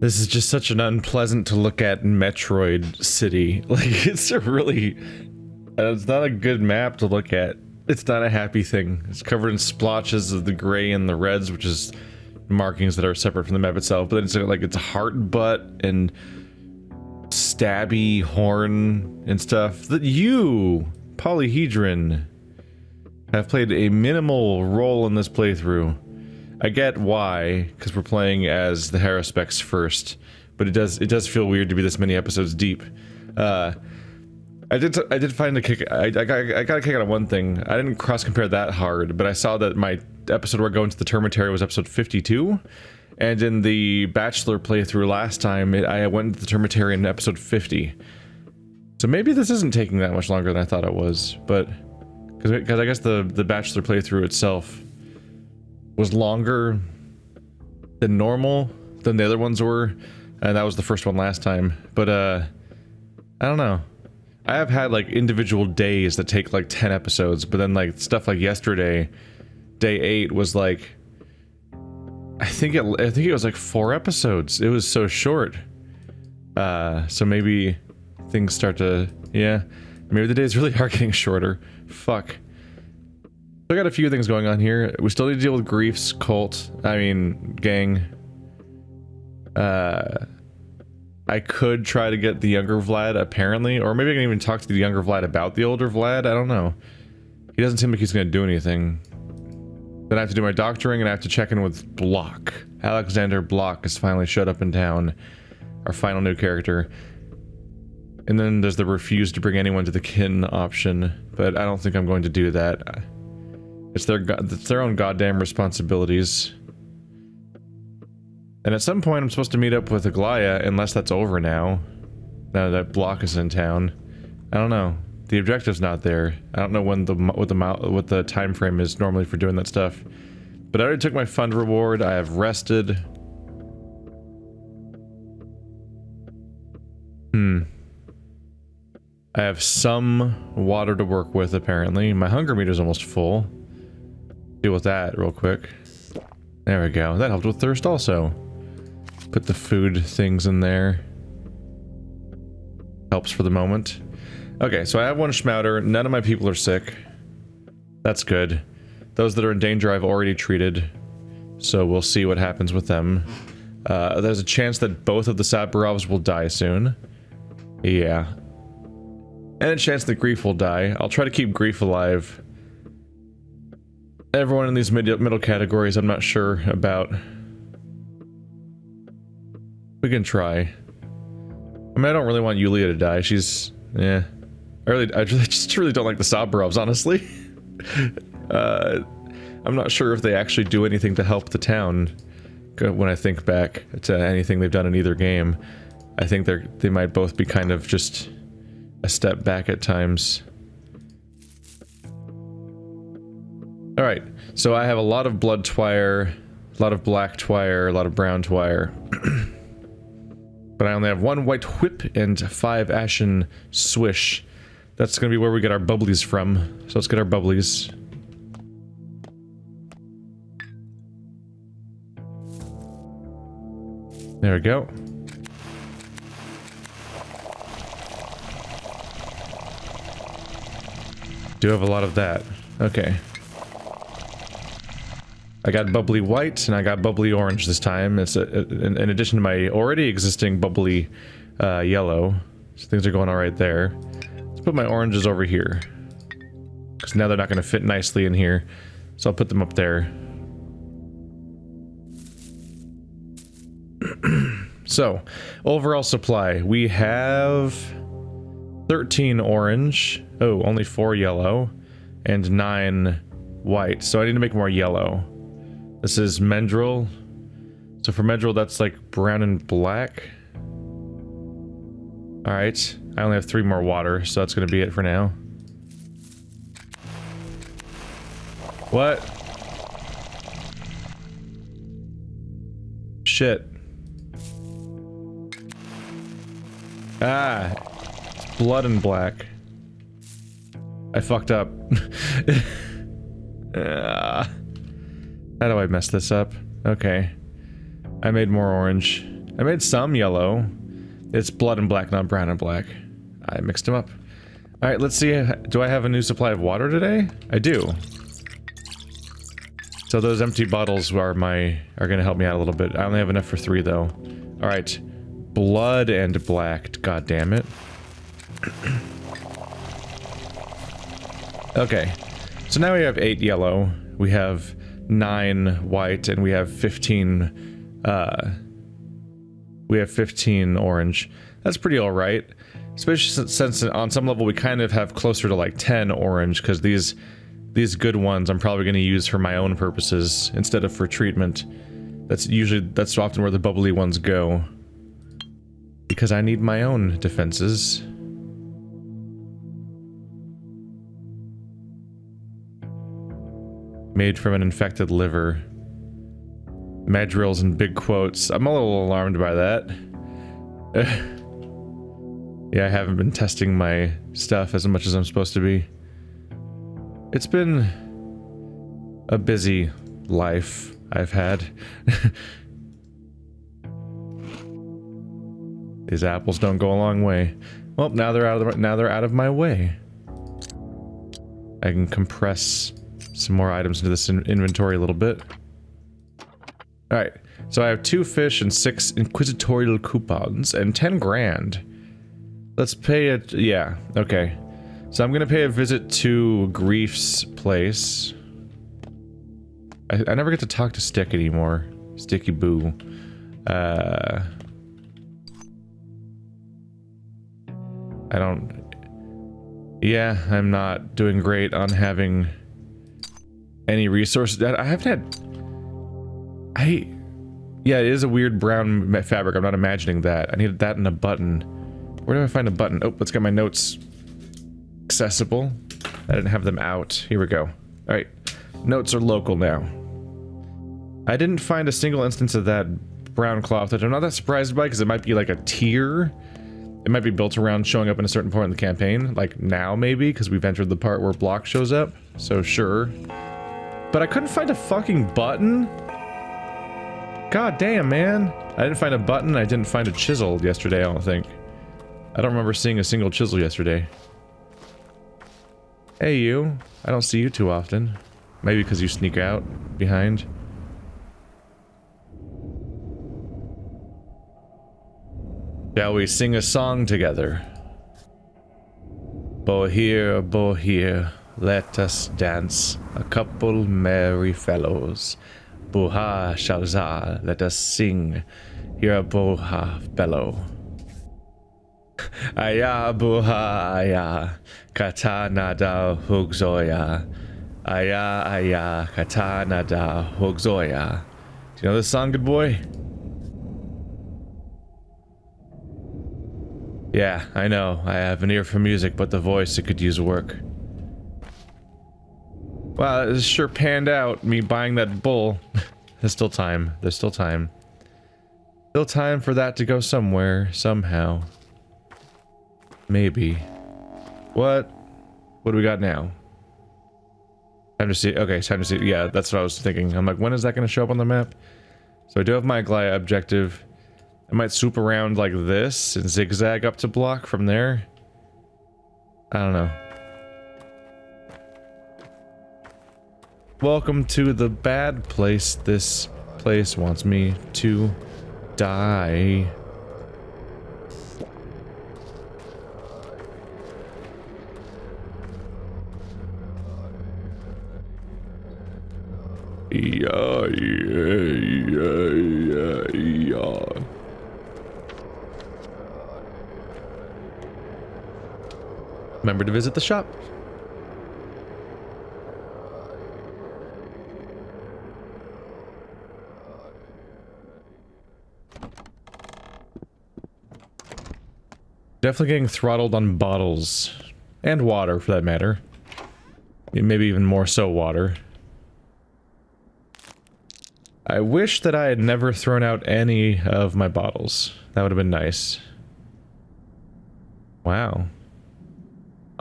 This is just such an unpleasant to look at Metroid city. Like, it's a really... it's not a good map to look at. It's not a happy thing. It's covered in splotches of the gray and the reds, which is markings that are separate from the map itself. But then it's like, it's heart butt and stabby horn and stuff. That you, Polyhedron, have played a minimal role in this playthrough. I get why, because we're playing as the Haruspex first, but it does feel weird to be this many episodes deep. I did find a kick. I got a kick out of one thing. I didn't cross compare that hard, but I saw that my episode where I go into the Termitary was episode 52, and in the Bachelor playthrough last time, I went into the Termitary in episode 50. So maybe this isn't taking that much longer than I thought it was, but because I guess the Bachelor playthrough itself was longer than normal than the other ones were, and that was the first one last time. But I don't know. I have had like individual days that take like 10 episodes, but then like stuff like yesterday, day 8 was like I think it was like 4 episodes. It was so short. So maybe things start to, yeah, maybe the days really are getting shorter. Fuck. I got a few things going on here. We still need to deal with Grief's cult. I mean, gang. I could try to get the younger Vlad, apparently. Or maybe I can even talk to the younger Vlad about the older Vlad. I don't know. He doesn't seem like he's going to do anything. Then I have to do my doctoring, and I have to check in with Block. Alexander Block has finally showed up in town. Our final new character. And then there's the refuse to bring anyone to the kin option. But I don't think I'm going to do that. It's their own goddamn responsibilities. And at some point I'm supposed to meet up with Aglaya, unless that's over now. Now that Block is in town. I don't know. The objective's not there. I don't know when what the time frame is normally for doing that stuff. But I already took my fund reward. I have rested. I have some water to work with, apparently. My hunger meter's almost full. Deal with that real quick. There we go. That helped with thirst also. Put the food things in there. Helps for the moment. Okay, so I have one Schmouter. None of my people are sick. That's good. Those that are in danger I've already treated. So we'll see what happens with them. There's a chance that both of the Saburovs will die soon. Yeah. And a chance that Grief will die. I'll try to keep Grief alive. Everyone in these middle categories I'm not sure about. We can try. I mean, I don't really want Yulia to die. She's... yeah. I just really don't like the Saburovs, honestly. I'm not sure if they actually do anything to help the town. When I think back to anything they've done in either game. I think they might both be kind of just a step back at times. Alright, so I have a lot of blood twire, a lot of black twire, a lot of brown twire. But I only have 1 white whip and 5 ashen swish. That's gonna be where we get our bubblies from. So let's get our bubblies. There we go. Do have a lot of that. Okay. I got bubbly white and I got bubbly orange this time. It's in addition to my already existing bubbly yellow. So things are going all right there. Let's put my oranges over here. Because now they're not going to fit nicely in here. So I'll put them up there. So, overall supply. We have 13 orange. Oh, only 4 yellow. And 9 white. So I need to make more yellow. This is Mendril. So for Mendril, that's like brown and black. Alright. I only have 3 more water, so that's going to be it for now. What? Shit. Ah. It's blood and black. I fucked up. How do I mess this up? Okay. I made more orange. I made some yellow. It's blood and black, not brown and black. I mixed them up. Alright, let's see. Do I have a new supply of water today? I do. So those empty bottles are gonna help me out a little bit. I only have enough for 3 though. Alright. Blood and black. God damn it. Okay. So now we have 8 yellow. We have 9 white, and we have 15 orange. That's pretty alright. Especially since on some level we kind of have closer to like 10 orange, because these good ones I'm probably going to use for my own purposes instead of for treatment. That's often where the bubbly ones go. Because I need my own defenses. Made from an infected liver. Madrills in big quotes. I'm a little alarmed by that. Yeah, I haven't been testing my stuff as much as I'm supposed to be. It's been a busy life I've had. These apples don't go a long way. Well, now they're out of my way. I can compress some more items into this inventory a little bit. Alright, so I have 2 fish and 6 inquisitorial coupons and 10 grand. Let's pay it. Yeah, okay. So I'm gonna pay a visit to Grief's place. I never get to talk to Stick anymore. Sticky Boo. I don't... Yeah, I'm not doing great on having any resources. I haven't had... Yeah, it is a weird brown fabric. I'm not imagining that. I needed that and a button. Where do I find a button? Oh, let's get my notes accessible. I didn't have them out. Here we go. Alright. Notes are local now. I didn't find a single instance of that brown cloth, which I'm not that surprised by, because it might be like a tier. It might be built around showing up in a certain point in the campaign. Like now, maybe, because we've entered the part where block shows up. So, sure. But I couldn't find a fucking button? God damn, man. I didn't find a button. I didn't find a chisel yesterday, I don't think. I don't remember seeing a single chisel yesterday. Hey, you. I don't see you too often. Maybe because you sneak out behind. Shall we sing a song together? Bo here, let us dance, a couple merry fellows. Buha shalza, let us sing, hear a boha bellow. Aya buha aya, katana da hugzoya. Aya katana da hugzoya. Do you know this song, good boy? Yeah, I know. I have an ear for music, but the voice, it could use work. Wow, this sure panned out, me buying that bull. There's still time. There's still time. Still time for that to go somewhere, somehow. Maybe. What? What do we got now? Time to see. Okay, time to see. Yeah, that's what I was thinking. I'm like, when is that going to show up on the map? So I do have my Glide objective. I might swoop around like this and zigzag up to block from there. I don't know. Welcome to the bad place. This place wants me to die. Yeah. Remember to visit the shop. Definitely getting throttled on bottles. And water, for that matter. Maybe even more so water. I wish that I had never thrown out any of my bottles. That would have been nice. Wow.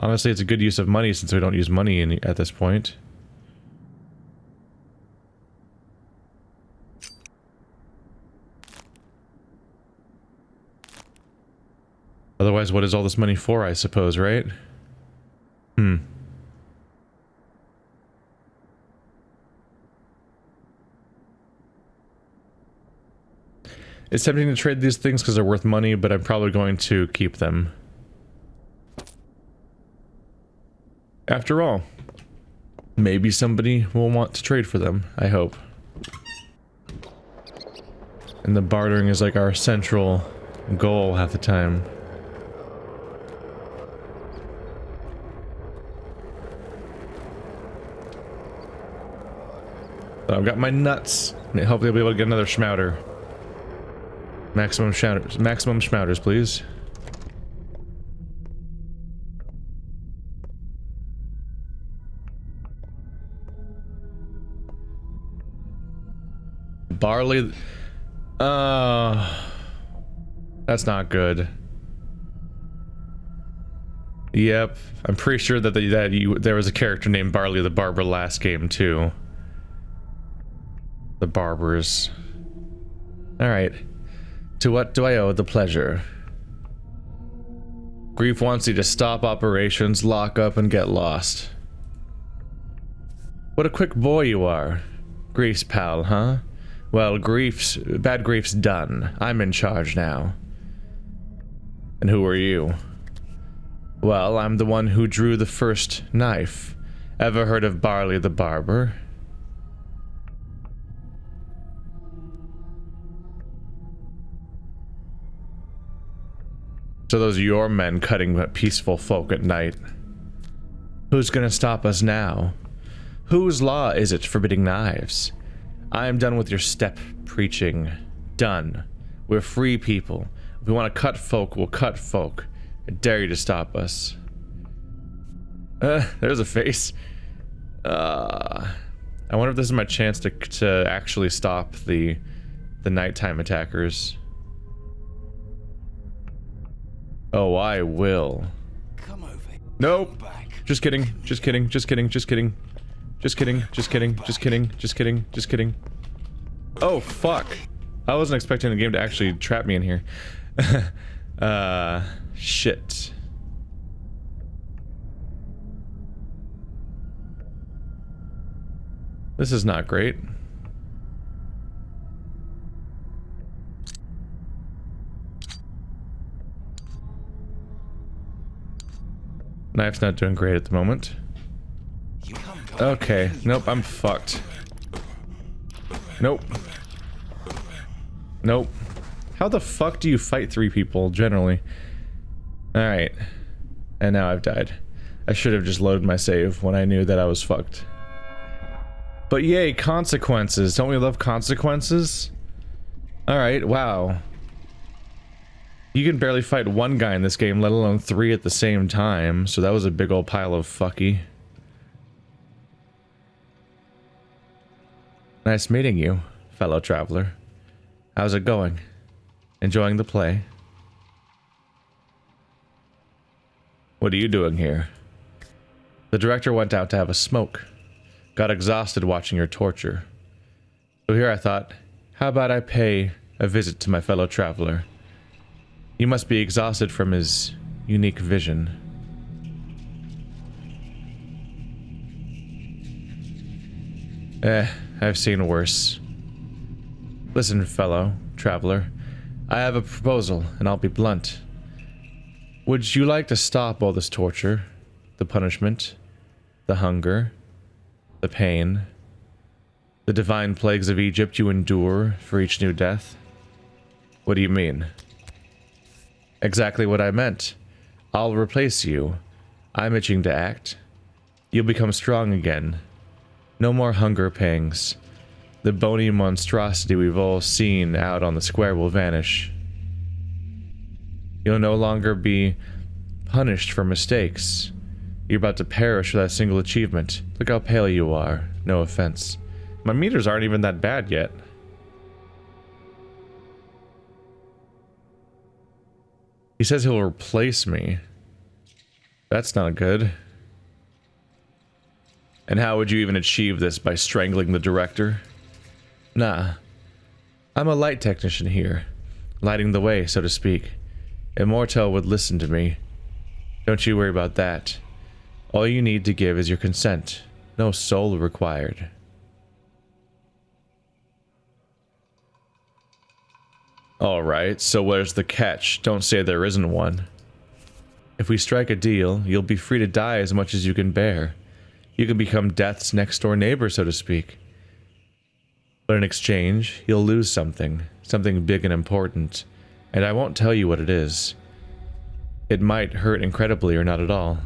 Honestly, it's a good use of money since we don't use money at this point. Otherwise, what is all this money for, I suppose, right? It's tempting to trade these things because they're worth money, but I'm probably going to keep them. After all, maybe somebody will want to trade for them, I hope. And the bartering is like our central goal half the time. So I've got my nuts. Hopefully I'll be able to get another schmouter. Maximum schmouters, please. Barley. That's not good. Yep, I'm pretty sure that there was a character named Barley the Barber last game too. The Barbers. Alright. To what do I owe the pleasure? Grief wants you to stop operations, lock up, and get lost. What a quick boy you are. Grief's pal, huh? Well, bad grief's done. I'm in charge now. And who are you? Well, I'm the one who drew the first knife. Ever heard of Barley the Barber? So those are your men cutting peaceful folk at night. Who's gonna stop us now? Whose law is it forbidding knives? I am done with your step preaching. Done. We're free people. If we want to cut folk, we'll cut folk. I dare you to stop us. There's a face. I wonder if this is my chance to actually stop the nighttime attackers. Oh, I will. Come over. Nope. Just kidding. Just kidding. Just kidding. Just kidding. Just kidding. Just kidding. Just kidding. Just kidding. Just kidding. Oh, fuck. I wasn't expecting the game to actually trap me in here. Shit. This is not great. Knife's not doing great at the moment. Okay, nope, I'm fucked. Nope. Nope. How the fuck do you fight three people, generally? Alright. And now I've died. I should have just loaded my save when I knew that I was fucked. But yay, consequences. Don't we love consequences? Alright, wow. You can barely fight one guy in this game, let alone three at the same time, so that was a big old pile of fucky. Nice meeting you, fellow traveler. How's it going? Enjoying the play? What are you doing here? The director went out to have a smoke. Got exhausted watching your torture. So here I thought, how about I pay a visit to my fellow traveler? He must be exhausted from his unique vision. I've seen worse. Listen, fellow traveler, I have a proposal, and I'll be blunt. Would you like to stop all this torture, the punishment, the hunger, the pain, the divine plagues of Egypt you endure for each new death? What do you mean? Exactly what I meant. I'll replace you. I'm itching to act. You'll become strong again. No more hunger pangs. The bony monstrosity we've all seen out on the square will vanish. You'll no longer be punished for mistakes. You're about to perish without a single achievement. Look how pale you are. No offense. My meters aren't even that bad yet. He says he'll replace me. That's not good. And how would you even achieve this? By strangling the director? Nah. I'm a light technician here. Lighting the way, so to speak. Immortal would listen to me. Don't you worry about that. All you need to give is your consent. No soul required. Alright, so where's the catch? Don't say there isn't one. If we strike a deal, you'll be free to die as much as you can bear. You can become death's next-door neighbor, so to speak. But in exchange, you'll lose something. Something big and important. And I won't tell you what it is. It might hurt incredibly or not at all.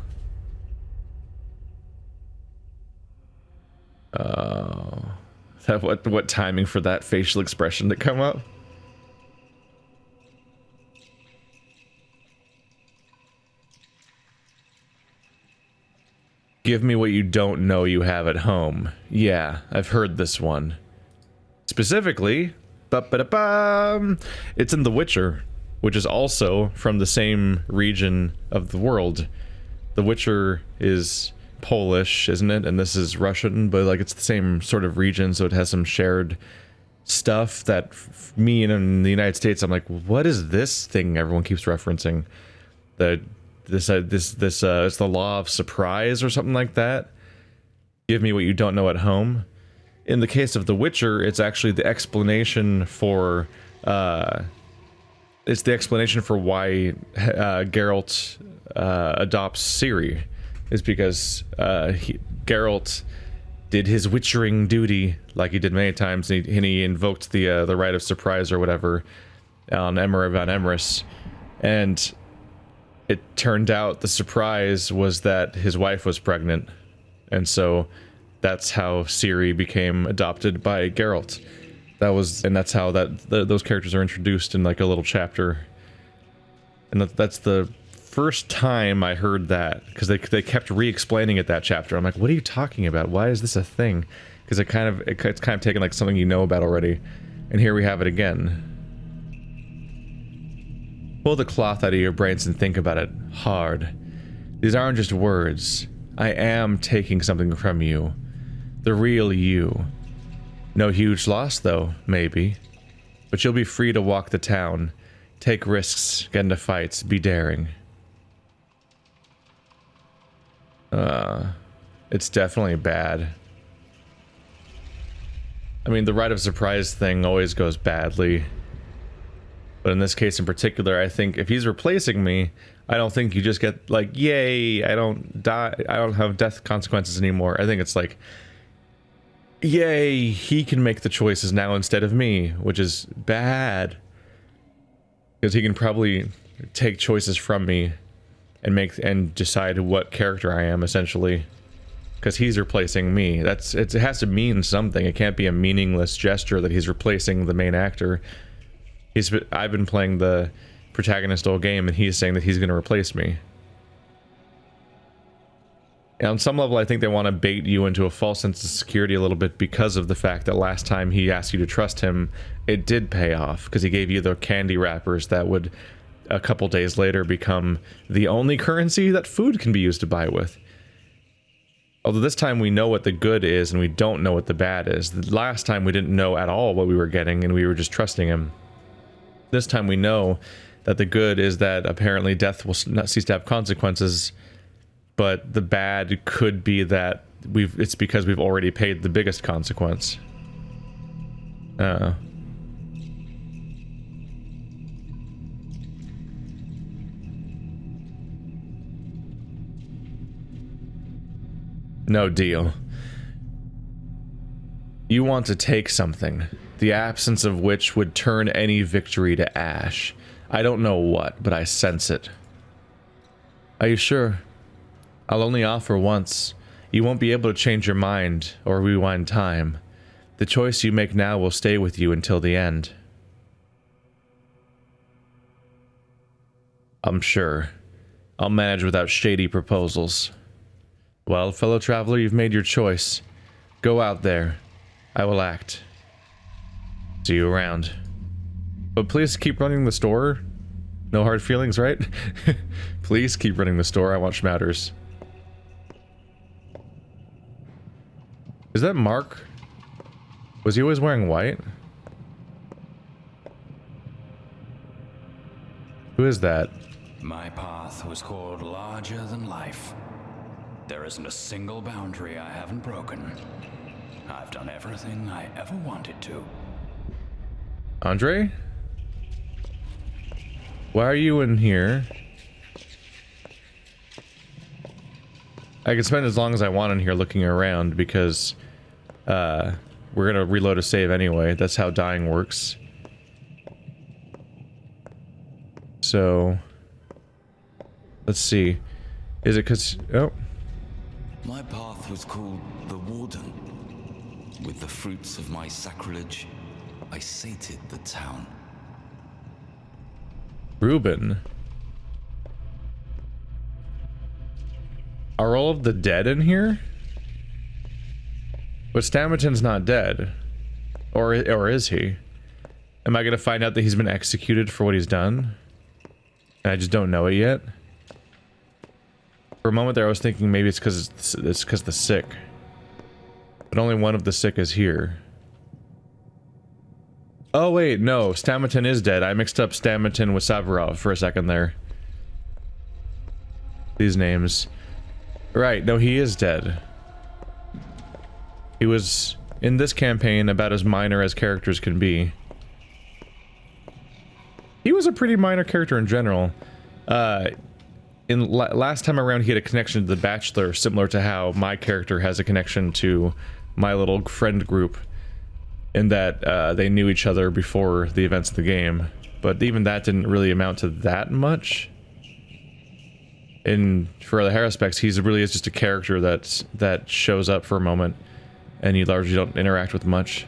What timing for that facial expression to come up? Give me what you don't know you have at home. Yeah, I've heard this one. Specifically, it's in The Witcher, which is also from the same region of the world. The Witcher is Polish, isn't it? And this is Russian, but like it's the same sort of region, so it has some shared stuff that me and in the United States, I'm like, what is this thing everyone keeps referencing? It's the law of surprise or something like that. Give me what you don't know at home. In the case of The Witcher, it's actually the explanation for why Geralt adopts Ciri. Is because Geralt did his witchering duty like he did many times, and he invoked the right of surprise or whatever on Emma von Emrys, and it turned out the surprise was that his wife was pregnant, and so that's how Ciri became adopted by Geralt. That's how those characters are introduced in like a little chapter, and that's the first time I heard that, because they kept re-explaining it that chapter. I'm like, what are you talking about? Why is this a thing? Because it's kind of taken like something you know about already, and here we have it again. Pull the cloth out of your brains and think about it hard. These aren't just words. I am taking something from you. The real you. No huge loss though, maybe. But you'll be free to walk the town. Take risks, get into fights, be daring. It's definitely bad. I mean, the right of surprise thing always goes badly. But in this case in particular, I think if he's replacing me, I don't think you just get like, yay, I don't die, I don't have death consequences anymore. I think it's like, yay, he can make the choices now instead of me, which is bad. Because he can probably take choices from me and decide what character I am, essentially. Because he's replacing me. It has to mean something. It can't be a meaningless gesture that he's replacing the main actor. I've been playing the protagonist all game, and he's saying that he's going to replace me. And on some level, I think they want to bait you into a false sense of security a little bit because of the fact that last time he asked you to trust him, it did pay off, because he gave you the candy wrappers that would, a couple days later, become the only currency that food can be used to buy with. Although this time we know what the good is, and we don't know what the bad is. The last time we didn't know at all what we were getting, and we were just trusting him. This time we know that the good is that apparently death will not cease to have consequences, but the bad could be that it's because we've already paid the biggest consequence. No deal. You want to take something, the absence of which would turn any victory to ash. I don't know what, but I sense it. Are you sure? I'll only offer once. You won't be able to change your mind or rewind time. The choice you make now will stay with you until the end. I'm sure. I'll manage without shady proposals. Well, fellow traveler, you've made your choice. Go out there. I will act. See you around. But please keep running the store. No hard feelings, right? Please keep running the store. I want schmatters. Is that Mark? Was he always wearing white? Who is that? My path was called larger than life. There isn't a single boundary I haven't broken. I've done everything I ever wanted to. Andre? Why are you in here? I can spend as long as I want in here looking around because we're gonna reload a save anyway. That's how dying works. So let's see. Is it cause oh. My path was called the Warden. With the fruits of my sacrilege, I sated the town. Reuben. Are all of the dead in here? But Stamaton's not dead. Or is he? Am I gonna find out that he's been executed for what he's done? And I just don't know it yet? For a moment there I was thinking maybe it's because the sick. But only one of the sick is here. Oh wait, no, Stamaton is dead. I mixed up Stamaton with Savarov for a second there. These names. Right, no, he is dead. He was, in this campaign, about as minor as characters can be. He was a pretty minor character in general. Last time around he had a connection to the Bachelor, similar to how my character has a connection to my little friend group. In that they knew each other before the events of the game. But even that didn't really amount to that much. For the Haruspex, he really is just a character that shows up for a moment, and you largely don't interact with much.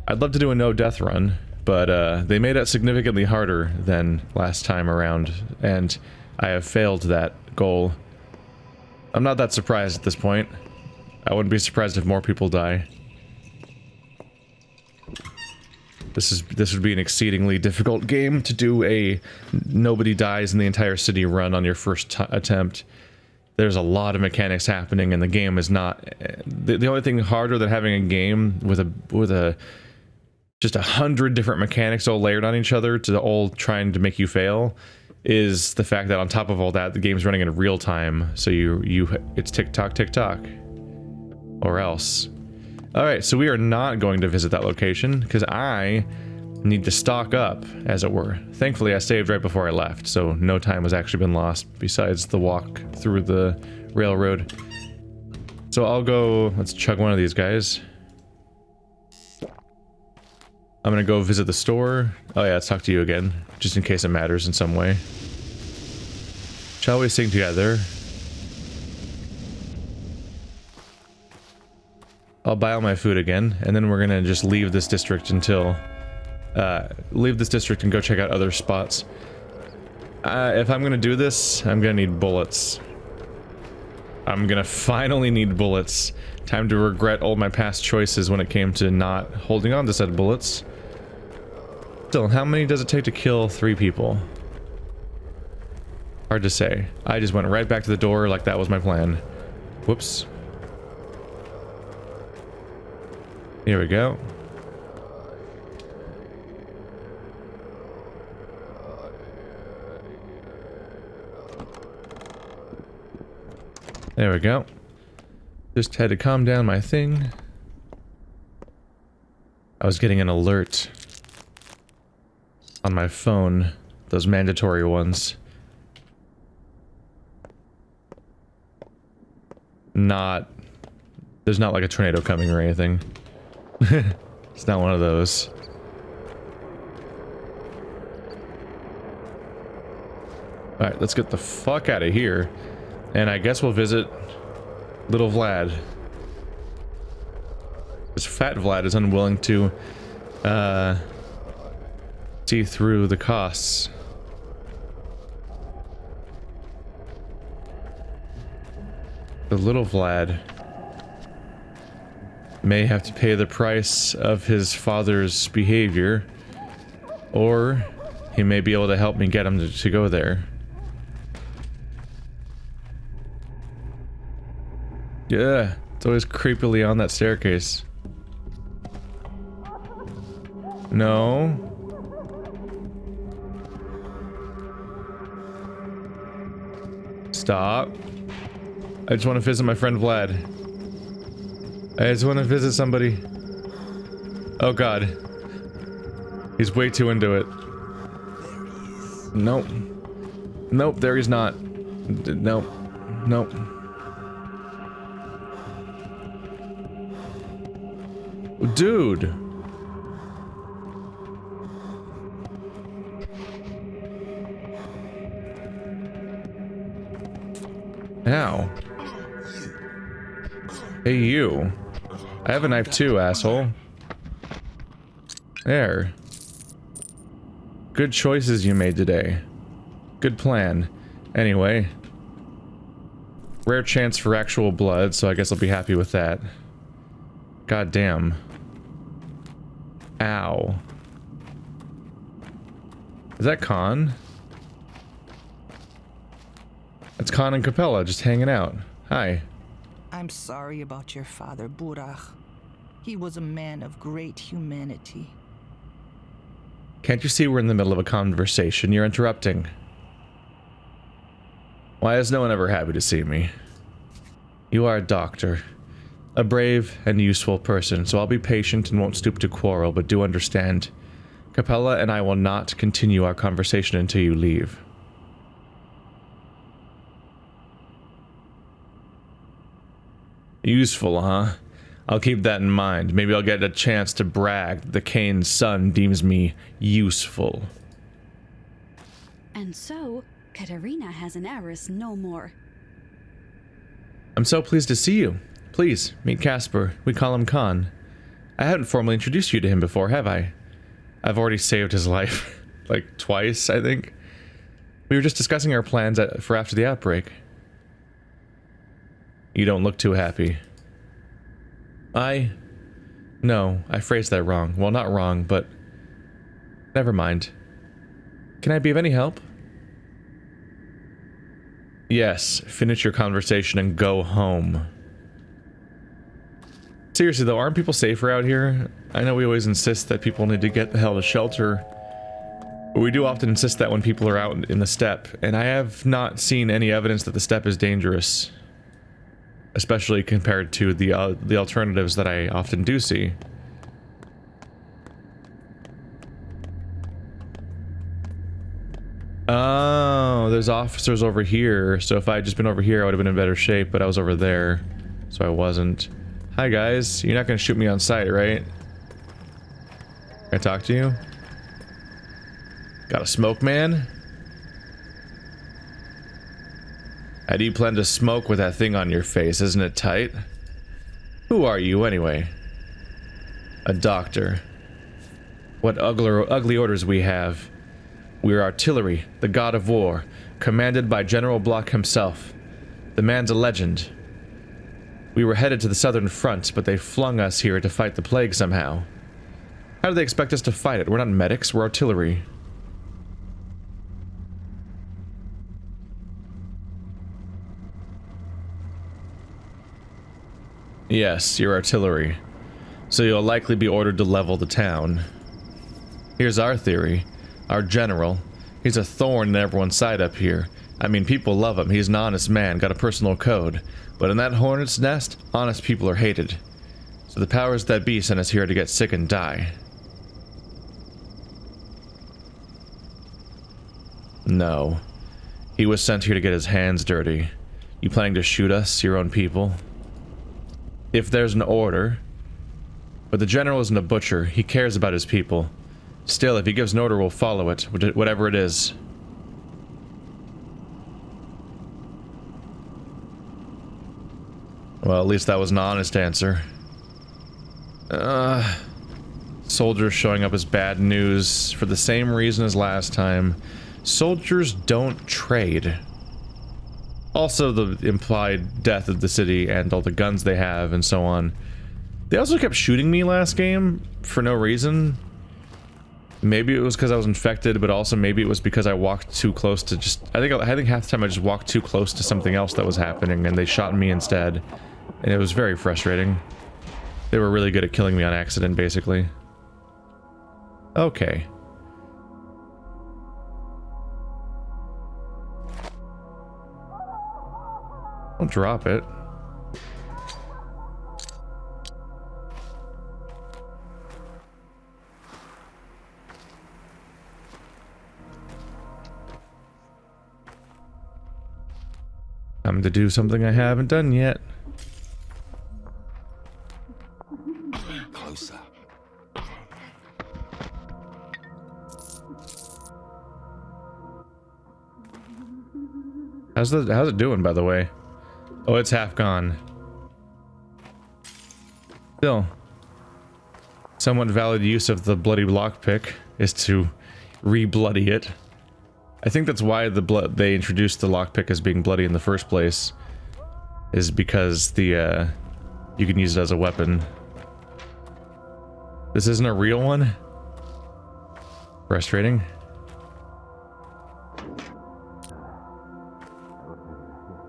I'd love to do a no-death run, but they made it significantly harder than last time around, and I have failed that goal. I'm not that surprised at this point. I wouldn't be surprised if more people die. This would be an exceedingly difficult game to do a nobody dies in the entire city run on your first attempt. There's a lot of mechanics happening, and the game is not. The only thing harder than having a game with just 100 different mechanics all layered on each other to all trying to make you fail is the fact that on top of all that, the game's running in real time. So it's tick tock, or else. Alright, so we are not going to visit that location, because I need to stock up, as it were. Thankfully, I saved right before I left, so no time has actually been lost, besides the walk through the railroad. So I'll go, let's chug one of these guys. I'm gonna go visit the store. Oh yeah, let's talk to you again, just in case it matters in some way. Shall we sing together? I'll buy all my food again, and then we're gonna just leave this district until... leave this district and go check out other spots. If I'm gonna do this, I'm gonna need bullets. I'm gonna finally need bullets. Time to regret all my past choices when it came to not holding on to said bullets. Still, how many does it take to kill 3 people? Hard to say. I just went right back to the door like that was my plan. Whoops. Here we go. There we go. Just had to calm down my thing. I was getting an alert on my phone, those mandatory ones. There's not like a tornado coming or anything. It's not one of those. Alright, let's get the fuck out of here. And I guess we'll visit little Vlad. This fat Vlad is unwilling to see through the costs. The little Vlad may have to pay the price of his father's behavior, or he may be able to help me get him to go there. Yeah, it's always creepily on that staircase. No. Stop. I just want to visit my friend Vlad. I just want to visit somebody. Oh god. He's way too into it. Nope. Nope, there he's not. Nope. Nope. Dude. Ow. Hey, you. I have a knife too, asshole. There. Good choices you made today. Good plan. Anyway. Rare chance for actual blood, so I guess I'll be happy with that. God damn. Ow. Is that Khan? It's Khan and Capella just hanging out. Hi. I'm sorry about your father, Burach. He was a man of great humanity. Can't you see we're in the middle of a conversation? You're interrupting. Why is no one ever happy to see me? You are a doctor. A brave and useful person, so I'll be patient and won't stoop to quarrel, but do understand. Capella and I will not continue our conversation until you leave. Useful, huh? I'll keep that in mind. Maybe I'll get a chance to brag that the Kane's son deems me useful. And so, Katerina has an heiress no more. I'm so pleased to see you. Please, meet Casper. We call him Khan. I haven't formally introduced you to him before, have I? I've already saved his life. Like, twice, I think. We were just discussing our plans for after the outbreak. You don't look too happy. No, I phrased that wrong. Well, not wrong, but... Never mind. Can I be of any help? Yes, finish your conversation and go home. Seriously though, aren't people safer out here? I know we always insist that people need to get the hell to shelter. But we do often insist that when people are out in the steppe, and I have not seen any evidence that the steppe is dangerous. Especially compared to the alternatives that I often do see. Oh, there's officers over here. So if I had just been over here, I would have been in better shape, but I was over there. So I wasn't. Hi guys, you're not gonna shoot me on sight, right? Can I talk to you? Got a smoke, man? How do you plan to smoke with that thing on your face? Isn't it tight? Who are you, anyway? A doctor. What ugly orders we have. We're artillery, the god of war, commanded by General Block himself. The man's a legend. We were headed to the southern front, but they flung us here to fight the plague somehow. How do they expect us to fight it? We're not medics, we're artillery. Yes, you're artillery. So you'll likely be ordered to level the town. Here's our theory. Our general. He's a thorn in everyone's side up here. I mean, people love him. He's an honest man, got a personal code. But in that hornet's nest, honest people are hated. So the powers that be sent us here to get sick and die. No. He was sent here to get his hands dirty. You planning to shoot us, your own people? If there's an order. But the general isn't a butcher. He cares about his people. Still, if he gives an order, we'll follow it, whatever it is. Well, at least that was an honest answer. Soldiers showing up as bad news for the same reason as last time. Soldiers don't trade. Also, the implied death of the city and all the guns they have and so on. They also kept shooting me last game for no reason. Maybe it was because I was infected, but also maybe it was because I walked too close to just... I think half the time I just walked too close to something else that was happening and they shot me instead. And it was very frustrating. They were really good at killing me on accident, basically. Okay. Don't drop it. Time to do something I haven't done yet. Closer. How's it doing, by the way? Oh, it's half gone. Still, somewhat valid use of the bloody lockpick is to re-bloody it. I think that's why they introduced the lockpick as being bloody in the first place, is because the you can use it as a weapon. This isn't a real one? Frustrating.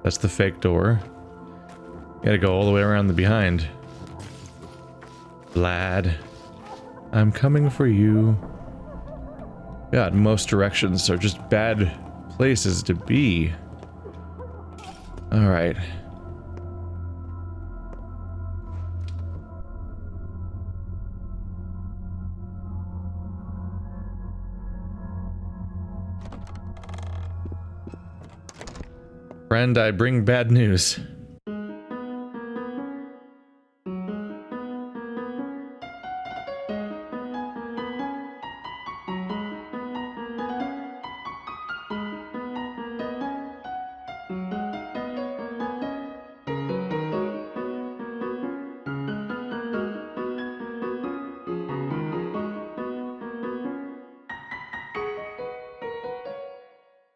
That's the fake door. Gotta go all the way around the behind. Lad, I'm coming for you. God, most directions are just bad places to be. Alright. Friend, I bring bad news.